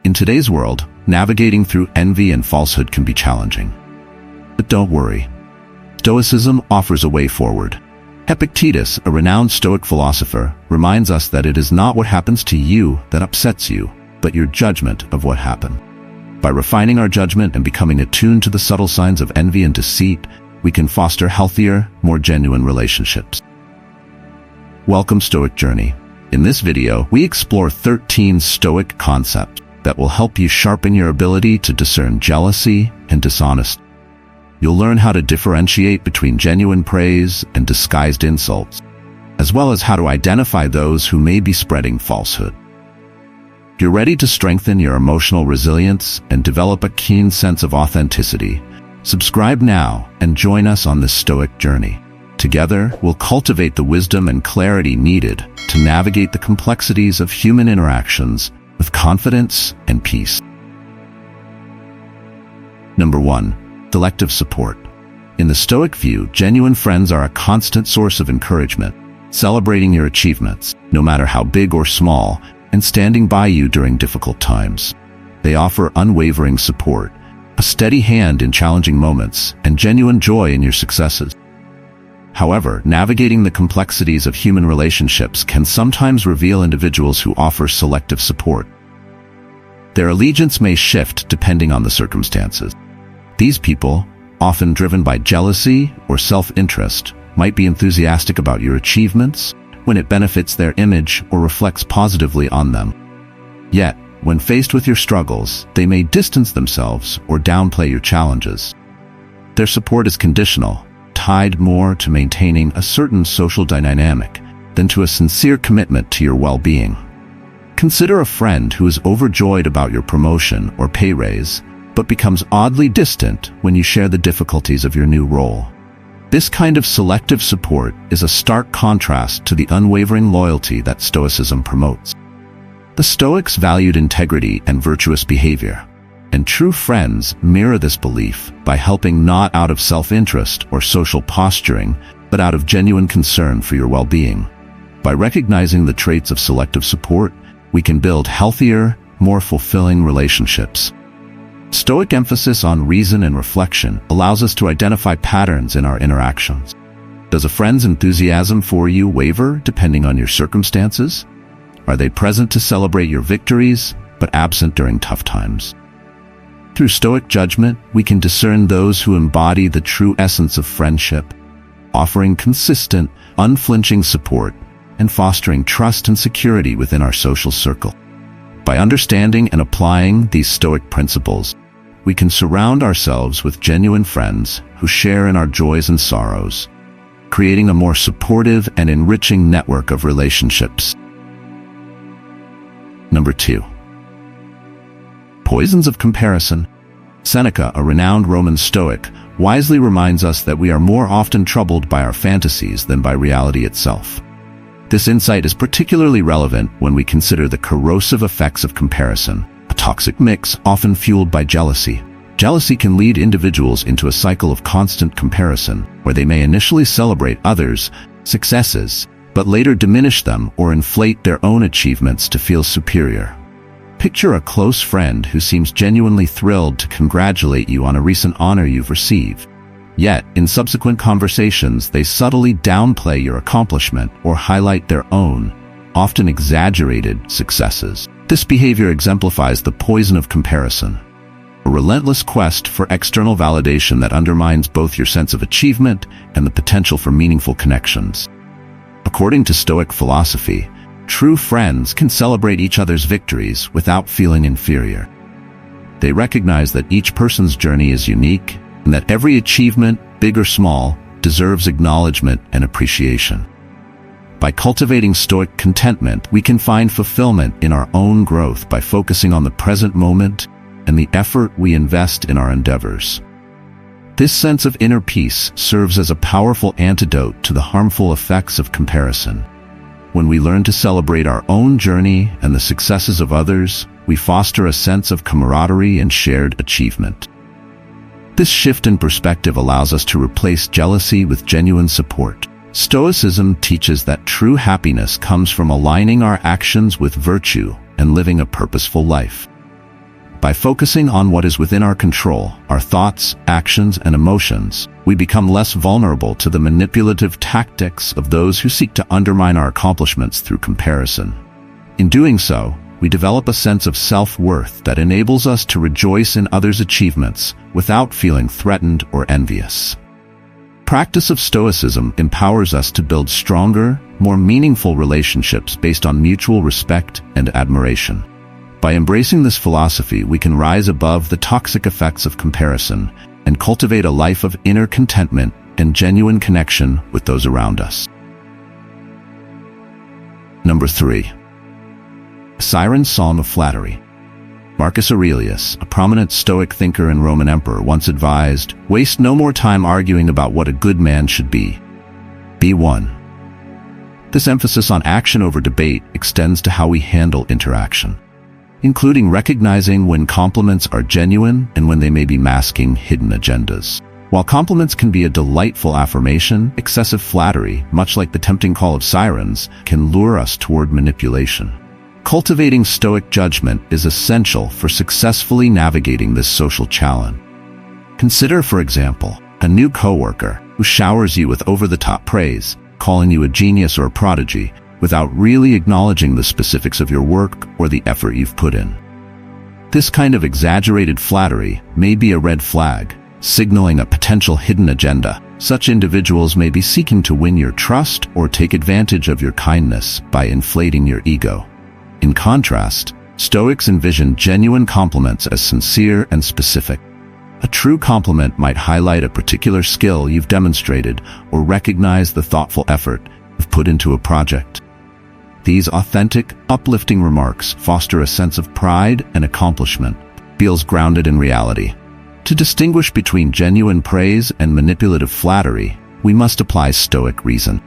In today's world, navigating through envy and falsehood can be challenging. But don't worry. Stoicism offers a way forward. Epictetus, a renowned Stoic philosopher, reminds us that it is not what happens to you that upsets you, but your judgment of what happened. By refining our judgment and becoming attuned to the subtle signs of envy and deceit, we can foster healthier, more genuine relationships. Welcome, Stoic Journey. In this video, we explore 13 Stoic concepts that will help you sharpen your ability to discern jealousy and dishonesty. You'll learn how to differentiate between genuine praise and disguised insults, as well as how to identify those who may be spreading falsehood. If you're ready to strengthen your emotional resilience and develop a keen sense of authenticity, subscribe now and join us on this Stoic journey. Together, we'll cultivate the wisdom and clarity needed to navigate the complexities of human interactions with confidence and peace. Number 1. Selective support. In the Stoic view, genuine friends are a constant source of encouragement, celebrating your achievements, no matter how big or small, and standing by you during difficult times. They offer unwavering support, a steady hand in challenging moments, and genuine joy in your successes. However, navigating the complexities of human relationships can sometimes reveal individuals who offer selective support. Their allegiance may shift depending on the circumstances. These people, often driven by jealousy or self-interest, might be enthusiastic about your achievements when it benefits their image or reflects positively on them. Yet, when faced with your struggles, they may distance themselves or downplay your challenges. Their support is conditional, tied more to maintaining a certain social dynamic than to a sincere commitment to your well-being. Consider a friend who is overjoyed about your promotion or pay raise, but becomes oddly distant when you share the difficulties of your new role. This kind of selective support is a stark contrast to the unwavering loyalty that Stoicism promotes. The Stoics valued integrity and virtuous behavior, and true friends mirror this belief by helping not out of self-interest or social posturing, but out of genuine concern for your well-being. By recognizing the traits of selective support, we can build healthier, more fulfilling relationships. Stoic emphasis on reason and reflection allows us to identify patterns in our interactions. Does a friend's enthusiasm for you waver depending on your circumstances? Are they present to celebrate your victories, but absent during tough times? Through Stoic judgment, we can discern those who embody the true essence of friendship, offering consistent, unflinching support and fostering trust and security within our social circle. By understanding and applying these Stoic principles, we can surround ourselves with genuine friends who share in our joys and sorrows, creating a more supportive and enriching network of relationships. Number 2. Poisons of comparison. Seneca, a renowned Roman Stoic, wisely reminds us that we are more often troubled by our fantasies than by reality itself. This insight is particularly relevant when we consider the corrosive effects of comparison, a toxic mix often fueled by jealousy. Jealousy can lead individuals into a cycle of constant comparison, where they may initially celebrate others' successes, but later diminish them or inflate their own achievements to feel superior. Picture a close friend who seems genuinely thrilled to congratulate you on a recent honor you've received. Yet, in subsequent conversations, they subtly downplay your accomplishment or highlight their own, often exaggerated, successes. This behavior exemplifies the poison of comparison, a relentless quest for external validation that undermines both your sense of achievement and the potential for meaningful connections. According to Stoic philosophy, true friends can celebrate each other's victories without feeling inferior. They recognize that each person's journey is unique and that every achievement, big or small, deserves acknowledgement and appreciation. By cultivating Stoic contentment, we can find fulfillment in our own growth by focusing on the present moment and the effort we invest in our endeavors. This sense of inner peace serves as a powerful antidote to the harmful effects of comparison. When we learn to celebrate our own journey and the successes of others, we foster a sense of camaraderie and shared achievement. This shift in perspective allows us to replace jealousy with genuine support. Stoicism teaches that true happiness comes from aligning our actions with virtue and living a purposeful life. By focusing on what is within our control, our thoughts, actions, and emotions, we become less vulnerable to the manipulative tactics of those who seek to undermine our accomplishments through comparison. In doing so, we develop a sense of self-worth that enables us to rejoice in others' achievements without feeling threatened or envious. Practice of Stoicism empowers us to build stronger, more meaningful relationships based on mutual respect and admiration. By embracing this philosophy, we can rise above the toxic effects of comparison and cultivate a life of inner contentment and genuine connection with those around us. Number 3. Sirens' Psalm of Flattery. Marcus Aurelius, a prominent Stoic thinker and Roman emperor, once advised, "Waste no more time arguing about what a good man should be. Be one." This emphasis on action over debate extends to how we handle interaction, including recognizing when compliments are genuine and when they may be masking hidden agendas. While compliments can be a delightful affirmation, excessive flattery, much like the tempting call of sirens, can lure us toward manipulation. Cultivating Stoic judgment is essential for successfully navigating this social challenge. Consider, for example, a new coworker who showers you with over-the-top praise, calling you a genius or a prodigy, without really acknowledging the specifics of your work or the effort you've put in. This kind of exaggerated flattery may be a red flag, signaling a potential hidden agenda. Such individuals may be seeking to win your trust or take advantage of your kindness by inflating your ego. In contrast, Stoics envision genuine compliments as sincere and specific. A true compliment might highlight a particular skill you've demonstrated or recognize the thoughtful effort you've put into a project. These authentic, uplifting remarks foster a sense of pride and accomplishment, feels grounded in reality. To distinguish between genuine praise and manipulative flattery, we must apply Stoic reason.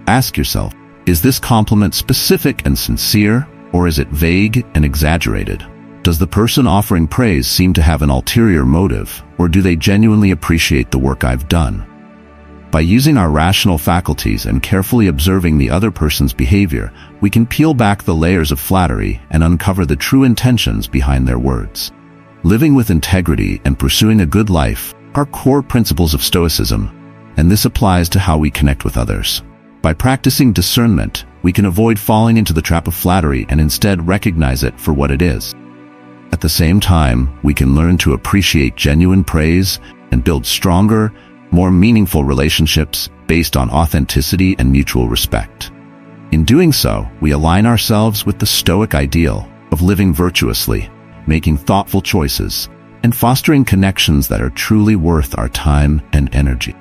Ask yourself, is this compliment specific and sincere, or is it vague and exaggerated? Does the person offering praise seem to have an ulterior motive, or do they genuinely appreciate the work I've done? By using our rational faculties and carefully observing the other person's behavior, we can peel back the layers of flattery and uncover the true intentions behind their words. Living with integrity and pursuing a good life are core principles of Stoicism, and this applies to how we connect with others. By practicing discernment, we can avoid falling into the trap of flattery and instead recognize it for what it is. At the same time, we can learn to appreciate genuine praise and build stronger, more meaningful relationships based on authenticity and mutual respect. In doing so, we align ourselves with the Stoic ideal of living virtuously, making thoughtful choices, and fostering connections that are truly worth our time and energy.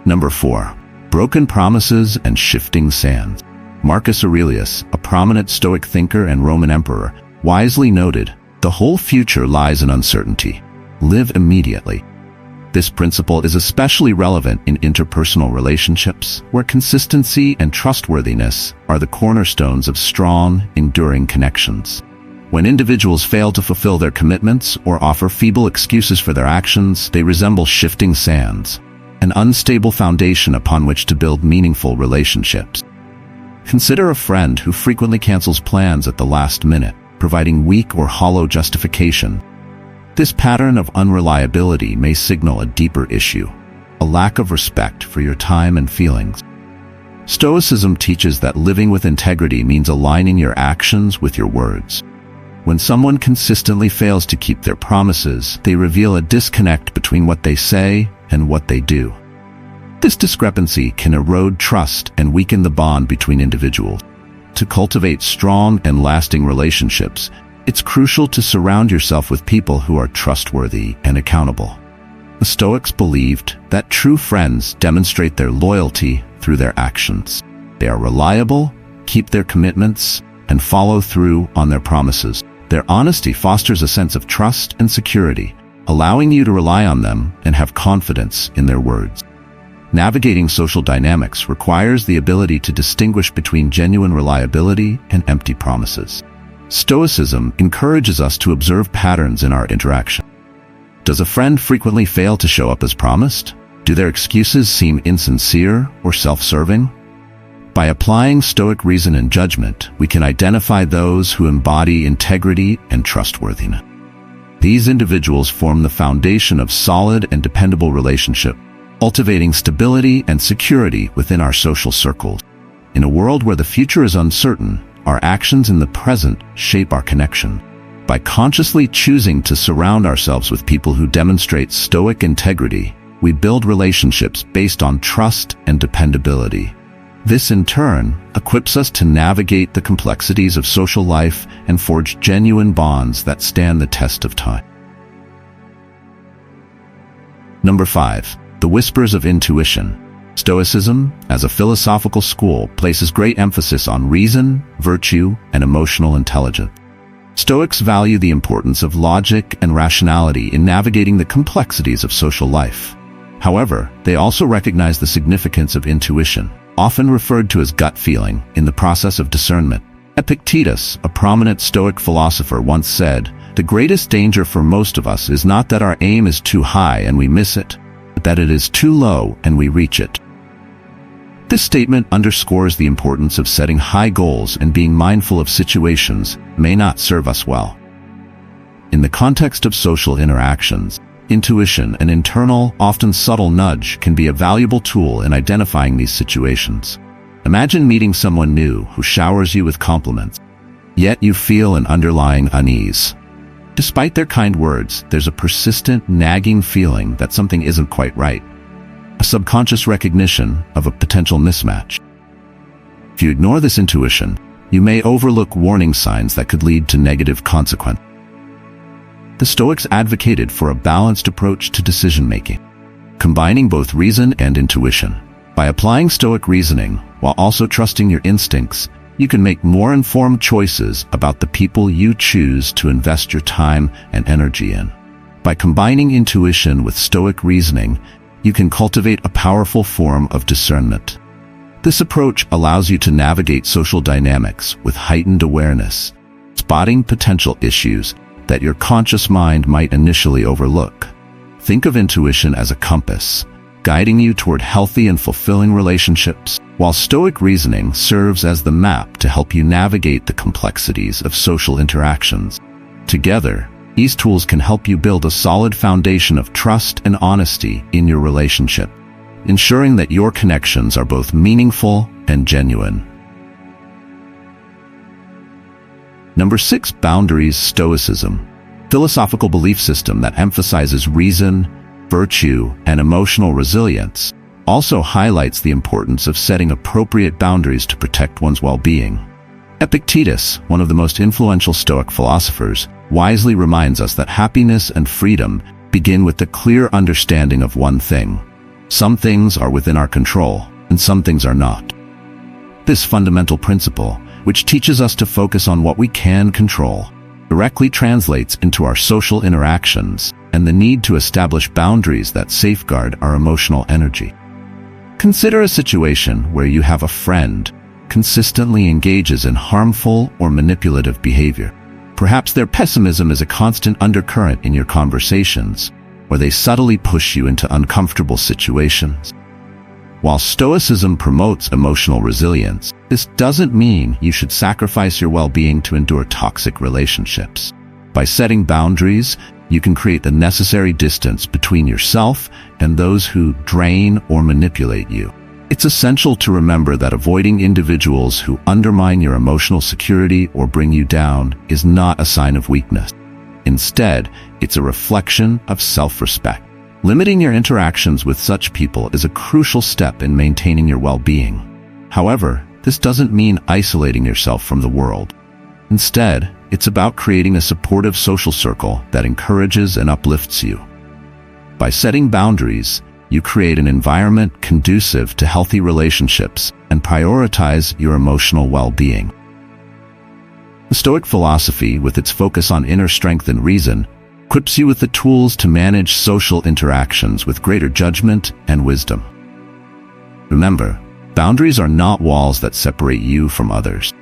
Number 4. Broken Promises and Shifting Sands. Marcus Aurelius, a prominent Stoic thinker and Roman emperor, wisely noted, "The whole future lies in uncertainty. Live immediately." This principle is especially relevant in interpersonal relationships, where consistency and trustworthiness are the cornerstones of strong, enduring connections. When individuals fail to fulfill their commitments or offer feeble excuses for their actions, they resemble shifting sands, an unstable foundation upon which to build meaningful relationships. Consider a friend who frequently cancels plans at the last minute, providing weak or hollow justification. This pattern of unreliability may signal a deeper issue, a lack of respect for your time and feelings. Stoicism teaches that living with integrity means aligning your actions with your words. When someone consistently fails to keep their promises, they reveal a disconnect between what they say and what they do. This discrepancy can erode trust and weaken the bond between individuals. To cultivate strong and lasting relationships, it's crucial to surround yourself with people who are trustworthy and accountable. The Stoics believed that true friends demonstrate their loyalty through their actions. They are reliable, keep their commitments, and follow through on their promises. Their honesty fosters a sense of trust and security, allowing you to rely on them and have confidence in their words. Navigating social dynamics requires the ability to distinguish between genuine reliability and empty promises. Stoicism encourages us to observe patterns in our interaction. Does a friend frequently fail to show up as promised? Do their excuses seem insincere or self-serving? By applying Stoic reason and judgment, we can identify those who embody integrity and trustworthiness. These individuals form the foundation of solid and dependable relationships, cultivating stability and security within our social circles. In a world where the future is uncertain, our actions in the present shape our connection. By consciously choosing to surround ourselves with people who demonstrate Stoic integrity, we build relationships based on trust and dependability. This, in turn, equips us to navigate the complexities of social life and forge genuine bonds that stand the test of time. Number 5. The Wispers of Intuition. Stoicism, as a philosophical school, places great emphasis on reason, virtue, and emotional intelligence. Stoics value the importance of logic and rationality in navigating the complexities of social life. However, they also recognize the significance of intuition, often referred to as gut feeling, in the process of discernment. Epictetus, a prominent Stoic philosopher, once said, "The greatest danger for most of us is not that our aim is too high and we miss it, but that it is too low and we reach it." This statement underscores the importance of setting high goals and being mindful of situations may not serve us well. In the context of social interactions, intuition, an internal, often subtle nudge, can be a valuable tool in identifying these situations. Imagine meeting someone new who showers you with compliments, yet you feel an underlying unease. Despite their kind words, there's a persistent, nagging feeling that something isn't quite right, a subconscious recognition of a potential mismatch. If you ignore this intuition, you may overlook warning signs that could lead to negative consequences. The Stoics advocated for a balanced approach to decision-making, combining both reason and intuition. By applying Stoic reasoning while also trusting your instincts, you can make more informed choices about the people you choose to invest your time and energy in. By combining intuition with Stoic reasoning, you can cultivate a powerful form of discernment. This approach allows you to navigate social dynamics with heightened awareness, spotting potential issues that your conscious mind might initially overlook. Think of intuition as a compass, guiding you toward healthy and fulfilling relationships, while Stoic reasoning serves as the map to help you navigate the complexities of social interactions. Together, these tools can help you build a solid foundation of trust and honesty in your relationship, ensuring that your connections are both meaningful and genuine. Number 6. Boundaries. Stoicism, philosophical belief system that emphasizes reason, virtue, and emotional resilience, also highlights the importance of setting appropriate boundaries to protect one's well-being. Epictetus, one of the most influential Stoic philosophers, wisely reminds us that happiness and freedom begin with the clear understanding of one thing: some things are within our control, and some things are not. This fundamental principle, which teaches us to focus on what we can control, directly translates into our social interactions and the need to establish boundaries that safeguard our emotional energy. Consider a situation where you have a friend consistently engages in harmful or manipulative behavior. Perhaps their pessimism is a constant undercurrent in your conversations, or they subtly push you into uncomfortable situations. While Stoicism promotes emotional resilience, this doesn't mean you should sacrifice your well-being to endure toxic relationships. By setting boundaries, you can create the necessary distance between yourself and those who drain or manipulate you. It's essential to remember that avoiding individuals who undermine your emotional security or bring you down is not a sign of weakness. Instead, it's a reflection of self-respect. Limiting your interactions with such people is a crucial step in maintaining your well-being. However, this doesn't mean isolating yourself from the world. Instead, it's about creating a supportive social circle that encourages and uplifts you. By setting boundaries, you create an environment conducive to healthy relationships and prioritize your emotional well-being. The Stoic philosophy, with its focus on inner strength and reason, equips you with the tools to manage social interactions with greater judgment and wisdom. Remember, boundaries are not walls that separate you from others.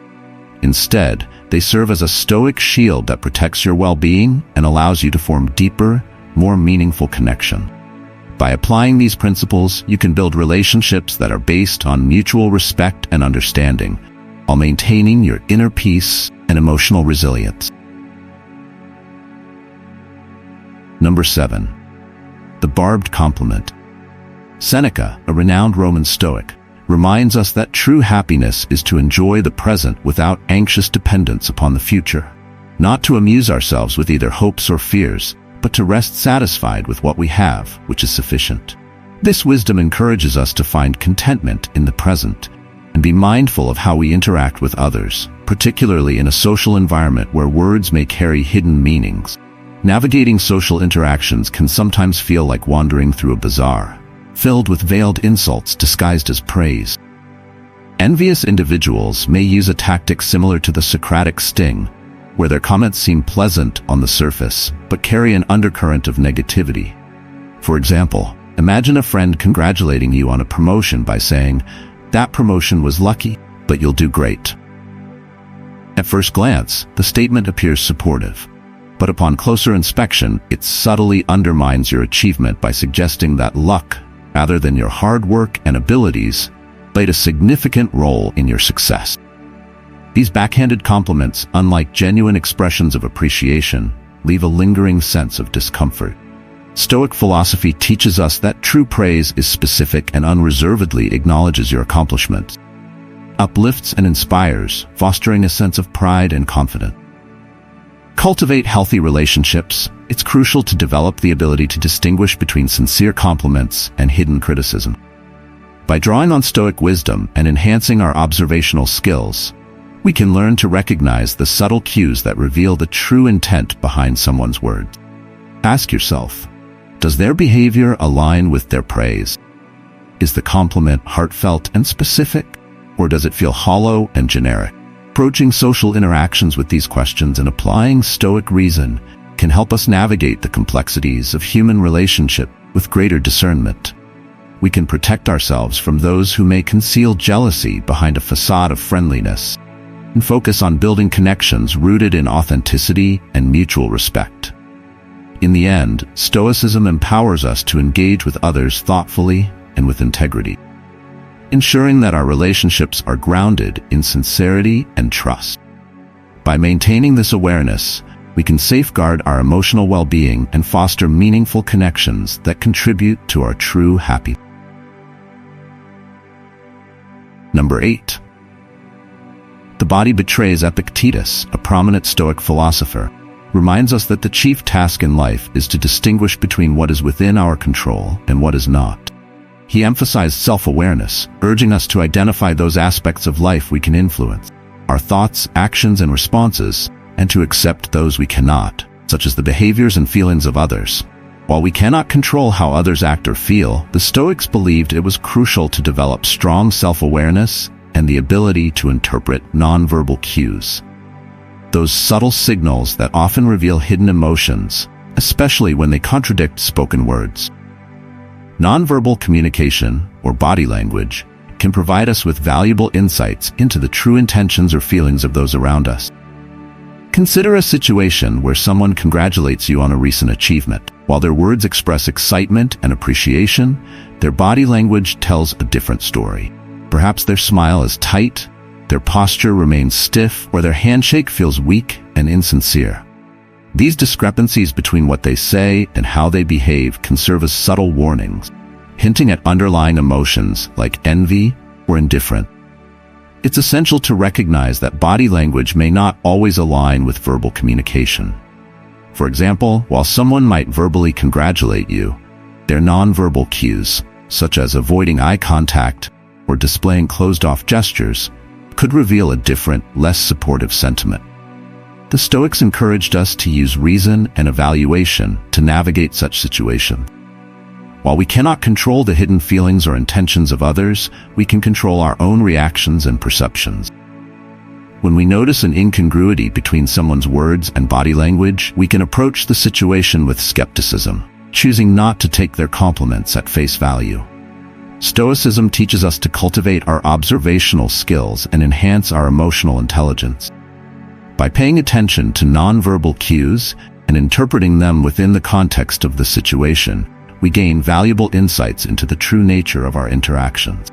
Instead, they serve as a Stoic shield that protects your well-being and allows you to form deeper, more meaningful connection. By applying these principles, you can build relationships that are based on mutual respect and understanding, while maintaining your inner peace and emotional resilience. Number 7. The Barbed Compliment. Seneca, a renowned Roman Stoic, reminds us that true happiness is to enjoy the present without anxious dependence upon the future, not to amuse ourselves with either hopes or fears, but to rest satisfied with what we have, which is sufficient. This wisdom encourages us to find contentment in the present and be mindful of how we interact with others, particularly in a social environment where words may carry hidden meanings. Navigating social interactions can sometimes feel like wandering through a bazaar, filled with veiled insults disguised as praise. Envious individuals may use a tactic similar to the Socratic sting, where their comments seem pleasant on the surface, but carry an undercurrent of negativity. For example, imagine a friend congratulating you on a promotion by saying, "That promotion was lucky, but you'll do great." At first glance, the statement appears supportive, but upon closer inspection, it subtly undermines your achievement by suggesting that luck, rather than your hard work and abilities, played a significant role in your success. These backhanded compliments, unlike genuine expressions of appreciation, leave a lingering sense of discomfort. Stoic philosophy teaches us that true praise is specific and unreservedly acknowledges your accomplishments, uplifts and inspires, fostering a sense of pride and confidence. Cultivate healthy relationships. It's crucial to develop the ability to distinguish between sincere compliments and hidden criticism. By drawing on Stoic wisdom and enhancing our observational skills, we can learn to recognize the subtle cues that reveal the true intent behind someone's words. Ask yourself, does their behavior align with their praise? Is the compliment heartfelt and specific, or does it feel hollow and generic? Approaching social interactions with these questions and applying Stoic reason can help us navigate the complexities of human relationship with greater discernment. We can protect ourselves from those who may conceal jealousy behind a facade of friendliness and focus on building connections rooted in authenticity and mutual respect. In the end, Stoicism empowers us to engage with others thoughtfully and with integrity, ensuring that our relationships are grounded in sincerity and trust. By maintaining this awareness, we can safeguard our emotional well-being and foster meaningful connections that contribute to our true happiness. Number 8. The body betrays. Epictetus, a prominent Stoic philosopher, reminds us that the chief task in life is to distinguish between what is within our control and what is not. He emphasized self-awareness, urging us to identify those aspects of life we can influence, our thoughts, actions, and responses, and to accept those we cannot, such as the behaviors and feelings of others. While we cannot control how others act or feel, the Stoics believed it was crucial to develop strong self-awareness and the ability to interpret nonverbal cues. Those subtle signals that often reveal hidden emotions, especially when they contradict spoken words. Nonverbal communication, or body language, can provide us with valuable insights into the true intentions or feelings of those around us. Consider a situation where someone congratulates you on a recent achievement. While their words express excitement and appreciation, their body language tells a different story. Perhaps their smile is tight, their posture remains stiff, or their handshake feels weak and insincere. These discrepancies between what they say and how they behave can serve as subtle warnings, hinting at underlying emotions like envy or indifference. It's essential to recognize that body language may not always align with verbal communication. For example, while someone might verbally congratulate you, their nonverbal cues, such as avoiding eye contact or displaying closed-off gestures, could reveal a different, less supportive sentiment. The Stoics encouraged us to use reason and evaluation to navigate such situations. While we cannot control the hidden feelings or intentions of others, we can control our own reactions and perceptions. When we notice an incongruity between someone's words and body language, we can approach the situation with skepticism, choosing not to take their compliments at face value. Stoicism teaches us to cultivate our observational skills and enhance our emotional intelligence. By paying attention to nonverbal cues and interpreting them within the context of the situation, we gain valuable insights into the true nature of our interactions.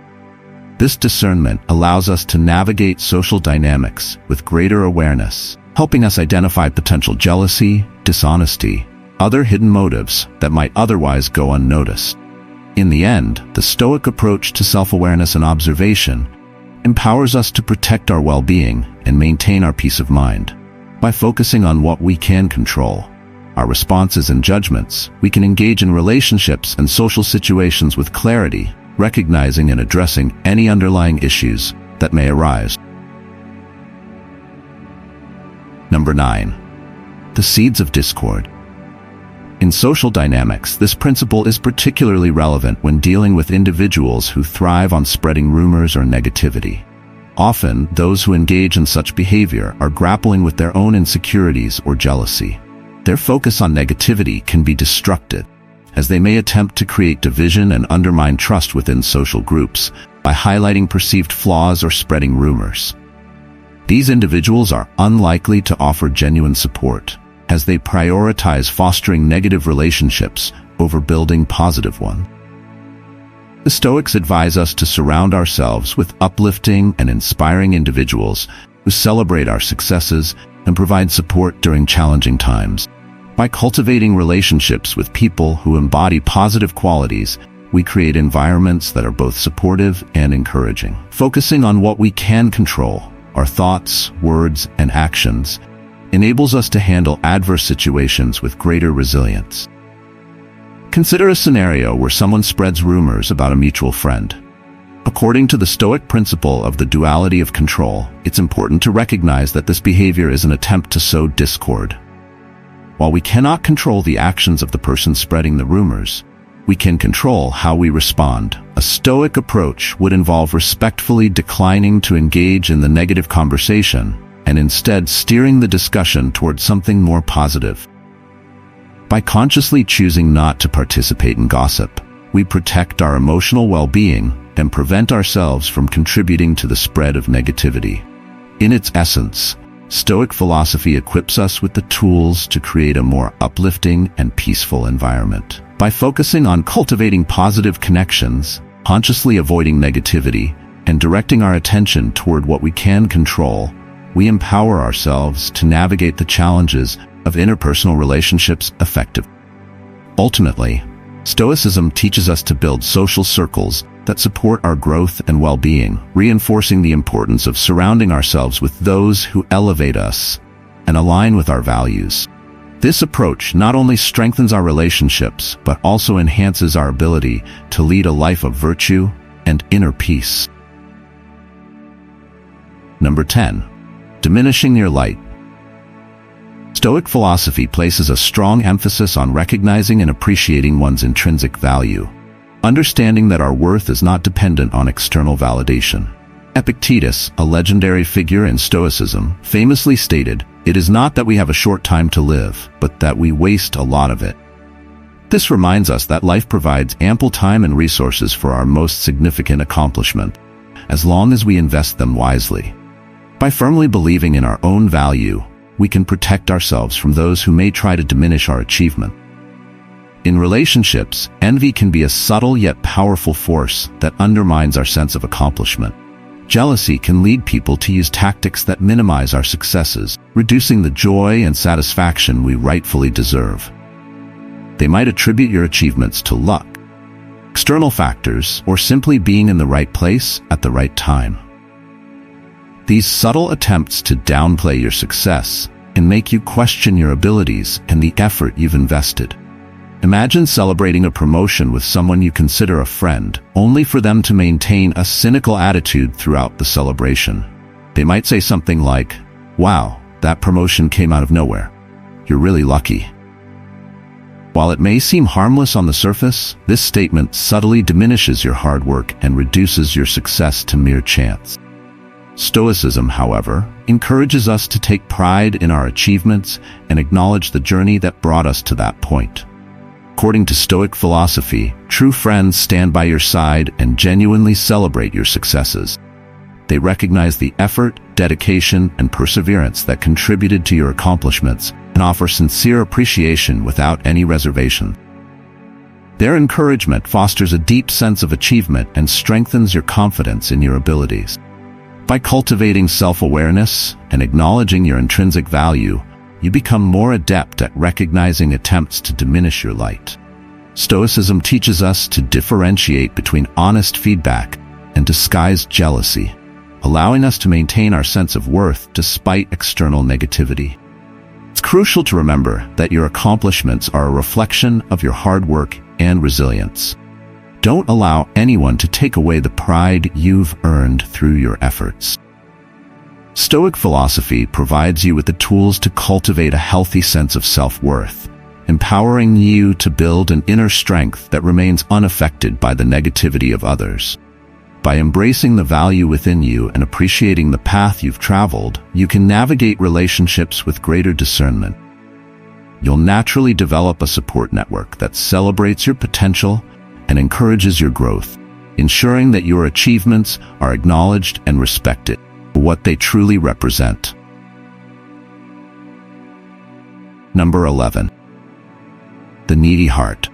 This discernment allows us to navigate social dynamics with greater awareness, helping us identify potential jealousy, dishonesty, other hidden motives that might otherwise go unnoticed. In the end, the Stoic approach to self-awareness and observation empowers us to protect our well-being and maintain our peace of mind. By focusing on what we can control, our responses and judgments, we can engage in relationships and social situations with clarity, recognizing and addressing any underlying issues that may arise. Number 9. The seeds of discord. In social dynamics, this principle is particularly relevant when dealing with individuals who thrive on spreading rumors or negativity. Often, those who engage in such behavior are grappling with their own insecurities or jealousy. Their focus on negativity can be destructive, as they may attempt to create division and undermine trust within social groups by highlighting perceived flaws or spreading rumors. These individuals are unlikely to offer genuine support, as they prioritize fostering negative relationships over building positive ones. The Stoics advise us to surround ourselves with uplifting and inspiring individuals who celebrate our successes and provide support during challenging times. By cultivating relationships with people who embody positive qualities, we create environments that are both supportive and encouraging. Focusing on what we can control, our thoughts, words, and actions, enables us to handle adverse situations with greater resilience. Consider a scenario where someone spreads rumors about a mutual friend. According to the Stoic principle of the duality of control, it's important to recognize that this behavior is an attempt to sow discord. While we cannot control the actions of the person spreading the rumors, we can control how we respond. A Stoic approach would involve respectfully declining to engage in the negative conversation and instead steering the discussion towards something more positive. By consciously choosing not to participate in gossip, we protect our emotional well-being and prevent ourselves from contributing to the spread of negativity. In its essence, Stoic philosophy equips us with the tools to create a more uplifting and peaceful environment. By focusing on cultivating positive connections, consciously avoiding negativity, and directing our attention toward what we can control, we empower ourselves to navigate the challenges of interpersonal relationships effectively. Ultimately, Stoicism teaches us to build social circles that support our growth and well-being, reinforcing the importance of surrounding ourselves with those who elevate us and align with our values. This approach not only strengthens our relationships, but also enhances our ability to lead a life of virtue and inner peace. Number 10. Diminishing your light. Stoic philosophy places a strong emphasis on recognizing and appreciating one's intrinsic value, understanding that our worth is not dependent on external validation. Epictetus, a legendary figure in Stoicism, famously stated, "It is not that we have a short time to live, but that we waste a lot of it." This reminds us that life provides ample time and resources for our most significant accomplishment, as long as we invest them wisely. By firmly believing in our own value, we can protect ourselves from those who may try to diminish our achievement. In relationships, envy can be a subtle yet powerful force that undermines our sense of accomplishment. Jealousy can lead people to use tactics that minimize our successes, reducing the joy and satisfaction we rightfully deserve. They might attribute your achievements to luck, external factors, or simply being in the right place at the right time. These subtle attempts to downplay your success can make you question your abilities and the effort you've invested. Imagine celebrating a promotion with someone you consider a friend, only for them to maintain a cynical attitude throughout the celebration. They might say something like, "Wow, that promotion came out of nowhere. You're really lucky." While it may seem harmless on the surface, this statement subtly diminishes your hard work and reduces your success to mere chance. Stoicism, however, encourages us to take pride in our achievements and acknowledge the journey that brought us to that point. According to Stoic philosophy, true friends stand by your side and genuinely celebrate your successes. They recognize the effort, dedication, and perseverance that contributed to your accomplishments and offer sincere appreciation without any reservation. Their encouragement fosters a deep sense of achievement and strengthens your confidence in your abilities. By cultivating self-awareness and acknowledging your intrinsic value, you become more adept at recognizing attempts to diminish your light. Stoicism teaches us to differentiate between honest feedback and disguised jealousy, allowing us to maintain our sense of worth despite external negativity. It's crucial to remember that your accomplishments are a reflection of your hard work and resilience. Don't allow anyone to take away the pride you've earned through your efforts. Stoic philosophy provides you with the tools to cultivate a healthy sense of self-worth, empowering you to build an inner strength that remains unaffected by the negativity of others. By embracing the value within you and appreciating the path you've traveled, you can navigate relationships with greater discernment. You'll naturally develop a support network that celebrates your potential and encourages your growth, ensuring that your achievements are acknowledged and respected for what they truly represent. Number 11. The needy heart.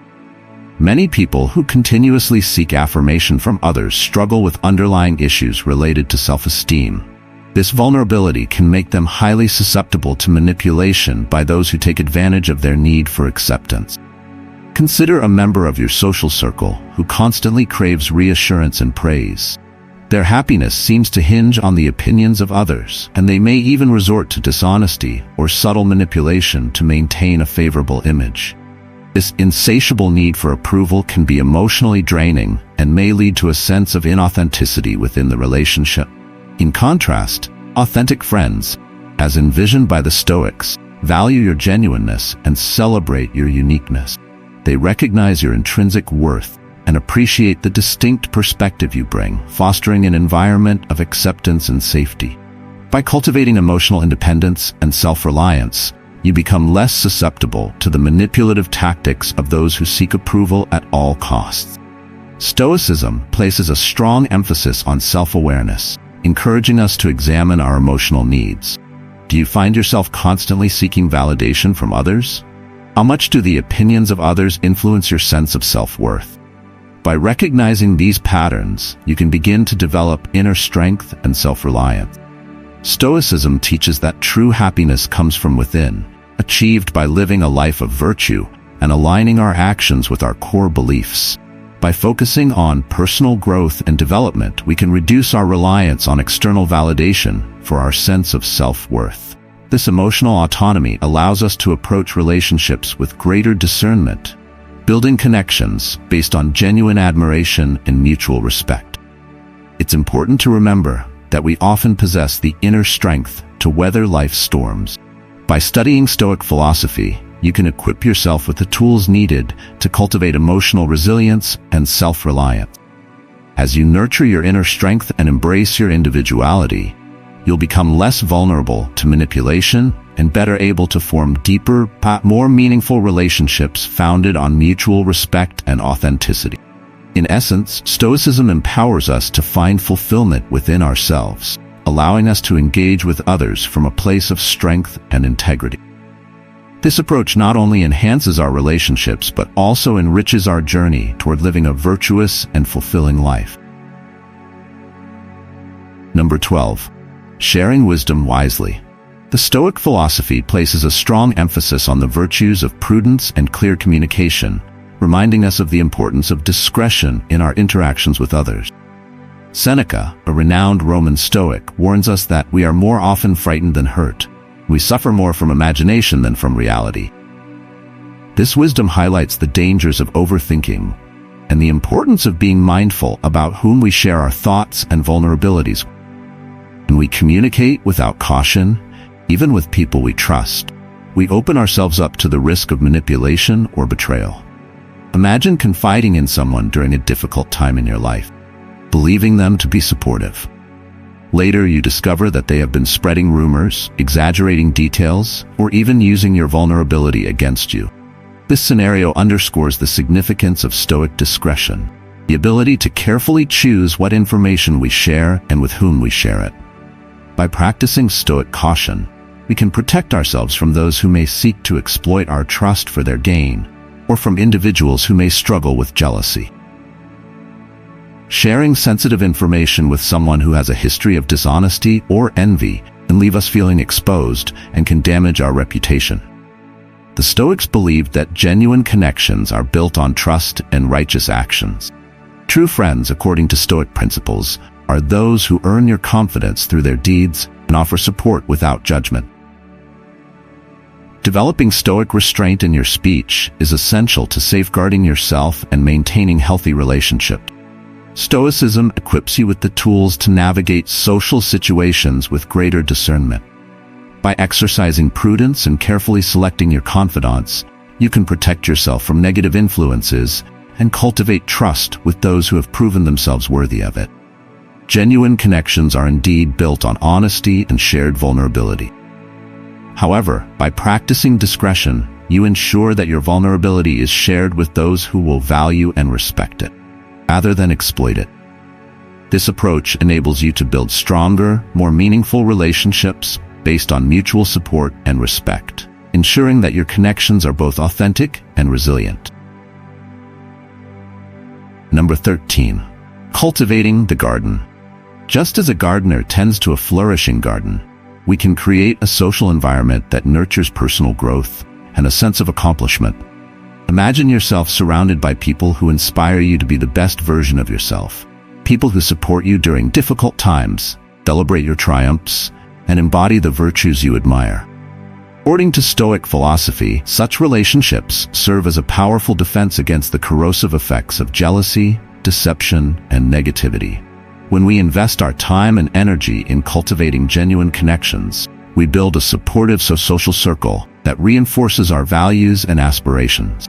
Many people who continuously seek affirmation from others struggle with underlying issues related to self-esteem. This vulnerability can make them highly susceptible to manipulation by those who take advantage of their need for acceptance. Consider a member of your social circle who constantly craves reassurance and praise. Their happiness seems to hinge on the opinions of others, and they may even resort to dishonesty or subtle manipulation to maintain a favorable image. This insatiable need for approval can be emotionally draining and may lead to a sense of inauthenticity within the relationship. In contrast, authentic friends, as envisioned by the Stoics, value your genuineness and celebrate your uniqueness. They recognize your intrinsic worth and appreciate the distinct perspective you bring, fostering an environment of acceptance and safety. By cultivating emotional independence and self-reliance, you become less susceptible to the manipulative tactics of those who seek approval at all costs. Stoicism places a strong emphasis on self-awareness, encouraging us to examine our emotional needs. Do you find yourself constantly seeking validation from others? How much do the opinions of others influence your sense of self-worth? By recognizing these patterns, you can begin to develop inner strength and self-reliance. Stoicism teaches that true happiness comes from within, achieved by living a life of virtue and aligning our actions with our core beliefs. By focusing on personal growth and development, we can reduce our reliance on external validation for our sense of self-worth. This emotional autonomy allows us to approach relationships with greater discernment, building connections based on genuine admiration and mutual respect. It's important to remember that we often possess the inner strength to weather life's storms. By studying Stoic philosophy, you can equip yourself with the tools needed to cultivate emotional resilience and self-reliance. As you nurture your inner strength and embrace your individuality, you'll become less vulnerable to manipulation and better able to form deeper, more meaningful relationships founded on mutual respect and authenticity. In essence, Stoicism empowers us to find fulfillment within ourselves, allowing us to engage with others from a place of strength and integrity. This approach not only enhances our relationships but also enriches our journey toward living a virtuous and fulfilling life. Number 12. Sharing wisdom wisely. The Stoic philosophy places a strong emphasis on the virtues of prudence and clear communication, reminding us of the importance of discretion in our interactions with others. Seneca, a renowned Roman Stoic, warns us that we are more often frightened than hurt. We suffer more from imagination than from reality. This wisdom highlights the dangers of overthinking and the importance of being mindful about whom we share our thoughts and vulnerabilities. When we communicate without caution, even with people we trust, we open ourselves up to the risk of manipulation or betrayal. Imagine confiding in someone during a difficult time in your life, believing them to be supportive. Later, you discover that they have been spreading rumors, exaggerating details, or even using your vulnerability against you. This scenario underscores the significance of Stoic discretion, the ability to carefully choose what information we share and with whom we share it. By practicing Stoic caution, we can protect ourselves from those who may seek to exploit our trust for their gain, or from individuals who may struggle with jealousy. Sharing sensitive information with someone who has a history of dishonesty or envy can leave us feeling exposed and can damage our reputation. The Stoics believed that genuine connections are built on trust and righteous actions. True friends, according to Stoic principles, are those who earn your confidence through their deeds and offer support without judgment. Developing Stoic restraint in your speech is essential to safeguarding yourself and maintaining healthy relationships. Stoicism equips you with the tools to navigate social situations with greater discernment. By exercising prudence and carefully selecting your confidants, you can protect yourself from negative influences and cultivate trust with those who have proven themselves worthy of it. Genuine connections are indeed built on honesty and shared vulnerability. However, by practicing discretion, you ensure that your vulnerability is shared with those who will value and respect it, rather than exploit it. This approach enables you to build stronger, more meaningful relationships based on mutual support and respect, ensuring that your connections are both authentic and resilient. Number 13. Cultivating the garden. Just as a gardener tends to a flourishing garden, we can create a social environment that nurtures personal growth and a sense of accomplishment. Imagine yourself surrounded by people who inspire you to be the best version of yourself, people who support you during difficult times, celebrate your triumphs, and embody the virtues you admire. According to Stoic philosophy, such relationships serve as a powerful defense against the corrosive effects of jealousy, deception, and negativity. When we invest our time and energy in cultivating genuine connections, we build a supportive social circle that reinforces our values and aspirations.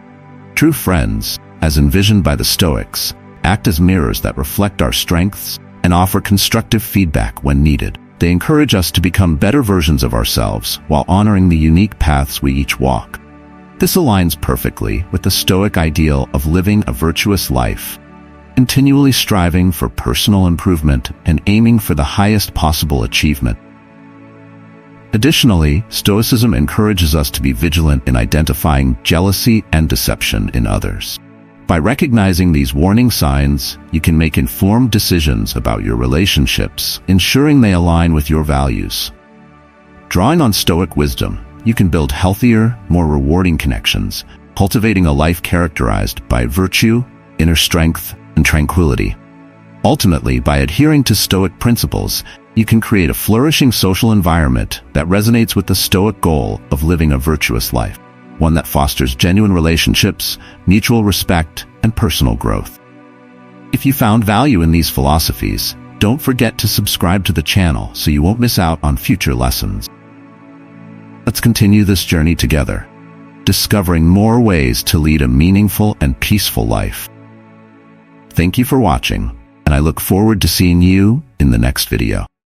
True friends, as envisioned by the Stoics, act as mirrors that reflect our strengths and offer constructive feedback when needed. They encourage us to become better versions of ourselves while honoring the unique paths we each walk. This aligns perfectly with the Stoic ideal of living a virtuous life, continually striving for personal improvement and aiming for the highest possible achievement. Additionally, Stoicism encourages us to be vigilant in identifying jealousy and deception in others. By recognizing these warning signs, you can make informed decisions about your relationships, ensuring they align with your values. Drawing on Stoic wisdom, you can build healthier, more rewarding connections, cultivating a life characterized by virtue, inner strength, and tranquility. Ultimately, by adhering to Stoic principles, you can create a flourishing social environment that resonates with the Stoic goal of living a virtuous life, one that fosters genuine relationships, mutual respect, and personal growth. If you found value in these philosophies, don't forget to subscribe to the channel so you won't miss out on future lessons. Let's continue this journey together, discovering more ways to lead a meaningful and peaceful life. Thank you for watching, and I look forward to seeing you in the next video.